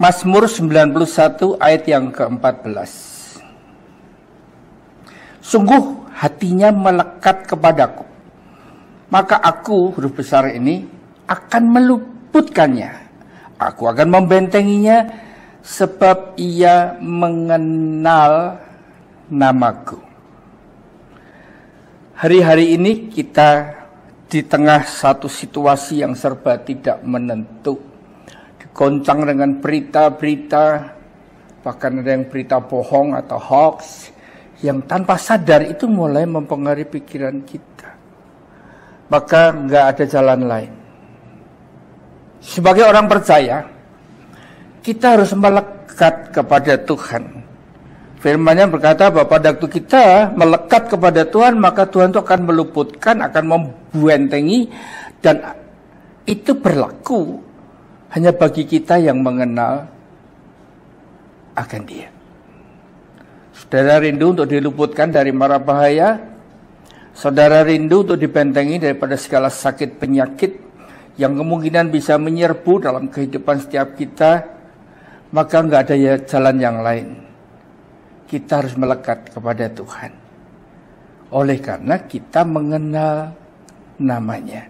Mazmur 91 ayat yang ke-14. Sungguh hatinya melekat kepadaku, maka aku, huruf besar ini, akan meluputkannya. Aku akan membentenginya, sebab ia mengenal namaku. Hari-hari ini kita di tengah satu situasi yang serba tidak menentu, digoncang dengan berita-berita, bahkan ada yang berita bohong atau hoax, yang tanpa sadar itu mulai mempengaruhi pikiran kita. Maka nggak ada jalan lain. Sebagai orang percaya, kita harus melekat kepada Tuhan. Firman-Nya berkata bahwa pada waktu kita melekat kepada Tuhan, maka Tuhan itu akan meluputkan, akan membentengi, dan itu berlaku hanya bagi kita yang mengenal akan Dia. Saudara rindu untuk diluputkan dari mara bahaya? Saudara rindu untuk dibentengi daripada segala sakit penyakit yang kemungkinan bisa menyerbu dalam kehidupan setiap kita? Maka nggak ada jalan yang lain. Kita harus melekat kepada Tuhan. Oleh karena kita mengenal namanya.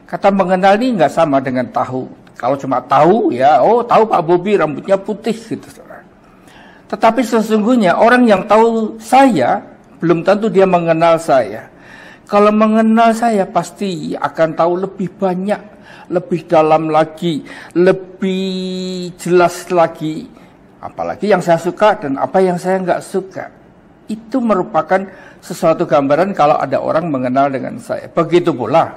Kata mengenal ini nggak sama dengan tahu. Kalau cuma tahu, ya, oh tahu Pak Bobi rambutnya putih gitu. Tetapi sesungguhnya orang yang tahu saya, belum tentu dia mengenal saya. Kalau mengenal saya pasti akan tahu lebih banyak, lebih dalam lagi, lebih jelas lagi. Apalagi yang saya suka dan apa yang saya nggak suka. Itu merupakan sesuatu gambaran kalau ada orang mengenal dengan saya. Begitu pula,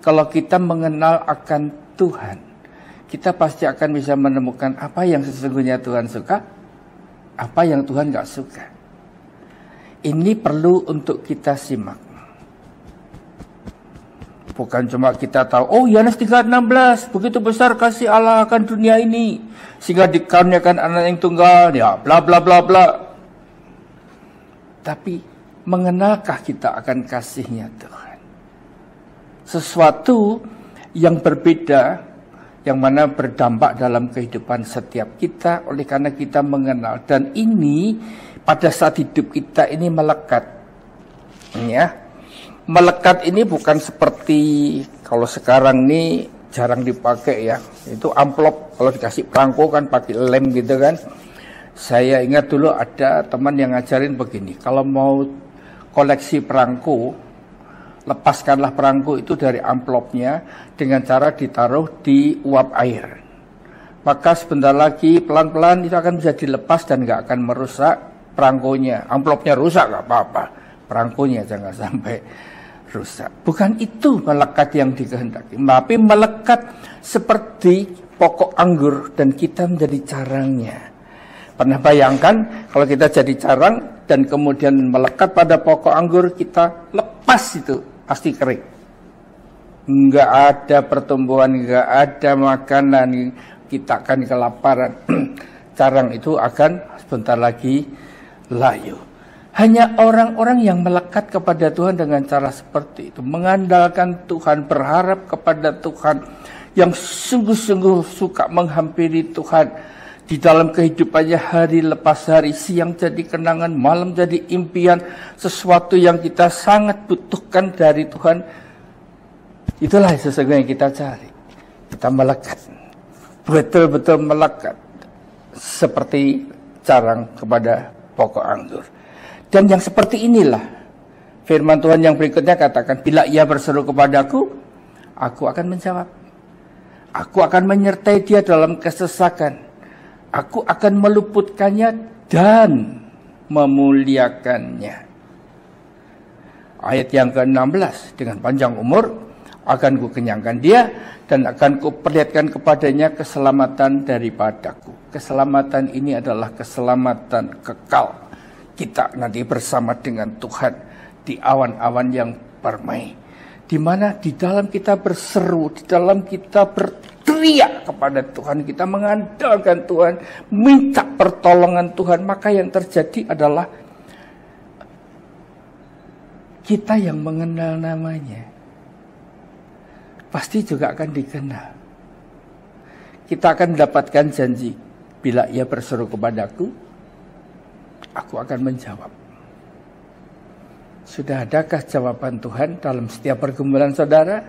kalau kita mengenal akan Tuhan, kita pasti akan bisa menemukan apa yang sesungguhnya Tuhan suka, apa yang Tuhan nggak suka. Ini perlu untuk kita simak. Bukan cuma kita tahu, oh Yohanes 3:16, begitu besar kasih Allah akan dunia ini, sehingga dikaruniakan anak yang tunggal, ya bla bla bla bla. Tapi mengenalkah kita akan kasihnya Tuhan? Sesuatu yang berbeda, yang mana berdampak dalam kehidupan setiap kita, oleh karena kita mengenal. Dan ini pada saat hidup kita ini melekat. Ya. Melekat ini bukan seperti kalau sekarang ini jarang dipakai ya. Itu amplop, kalau dikasih perangko kan pakai lem gitu kan. Saya ingat dulu ada teman yang ngajarin begini. Kalau mau koleksi perangko, lepaskanlah perangko itu dari amplopnya dengan cara ditaruh di uap air. Maka sebentar lagi pelan-pelan itu akan bisa dilepas dan nggak akan merusak perangkonya. Amplopnya rusak nggak apa-apa, perangkonya jangan sampai rusak. Bukan itu melekat yang dikehendaki, tapi melekat seperti pokok anggur dan kita menjadi carangnya. Pernah bayangkan kalau kita jadi carang dan kemudian melekat pada pokok anggur, kita lepas itu pasti kering. Nggak ada pertumbuhan, nggak ada makanan, kita akan kelaparan. Carang itu akan sebentar lagi layu. Hanya orang-orang yang melekat kepada Tuhan dengan cara seperti itu, mengandalkan Tuhan, berharap kepada Tuhan, yang sungguh-sungguh suka menghampiri Tuhan di dalam kehidupannya hari lepas hari, siang jadi kenangan, malam jadi impian, sesuatu yang kita sangat butuhkan dari Tuhan. Itulah sesungguhnya yang kita cari. Kita melekat, betul-betul melekat, seperti carang kepada pokok anggur. Dan yang seperti inilah firman Tuhan yang berikutnya katakan, bila ia berseru kepadaku, aku akan menjawab. Aku akan menyertai dia dalam kesesakan. Aku akan meluputkannya dan memuliakannya. Ayat yang ke-16, dengan panjang umur akan kukenyangkan dia dan akan kuperlihatkan kepadanya keselamatan daripadaku. Keselamatan ini adalah keselamatan kekal. Kita nanti bersama dengan Tuhan di awan-awan yang permai, di mana di dalam kita berseru, di dalam kita berteriak kepada Tuhan, kita mengandalkan Tuhan, minta pertolongan Tuhan, maka yang terjadi adalah kita yang mengenal namanya pasti juga akan dikenal. Kita akan mendapatkan janji, Bila ia berseru kepadaku, aku akan menjawab. Sudah adakah jawaban Tuhan dalam setiap pergumulan saudara?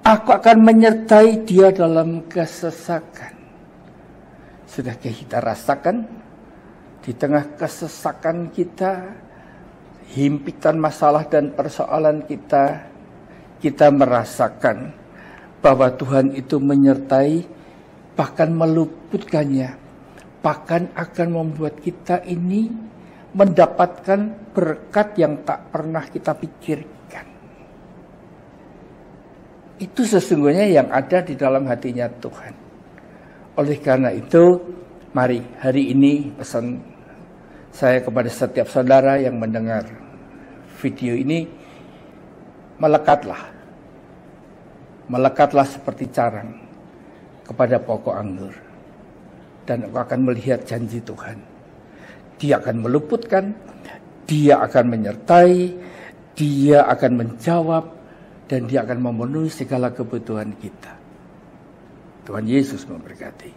Aku akan menyertai dia dalam kesesakan. Sudahkah kita rasakan di tengah kesesakan kita, himpitan masalah dan persoalan kita merasakan bahwa Tuhan itu menyertai, bahkan meluputkannya, bahkan akan membuat kita ini mendapatkan berkat yang tak pernah kita pikirkan. Itu sesungguhnya yang ada di dalam hatinya Tuhan. Oleh karena itu, mari hari ini pesan saya kepada setiap saudara yang mendengar video ini, melekatlah seperti carang kepada pokok anggur, dan engkau akan melihat janji Tuhan. Dia akan meluputkan, dia akan menyertai, dia akan menjawab, dan dia akan memenuhi segala kebutuhan kita. Tuhan Yesus memberkati.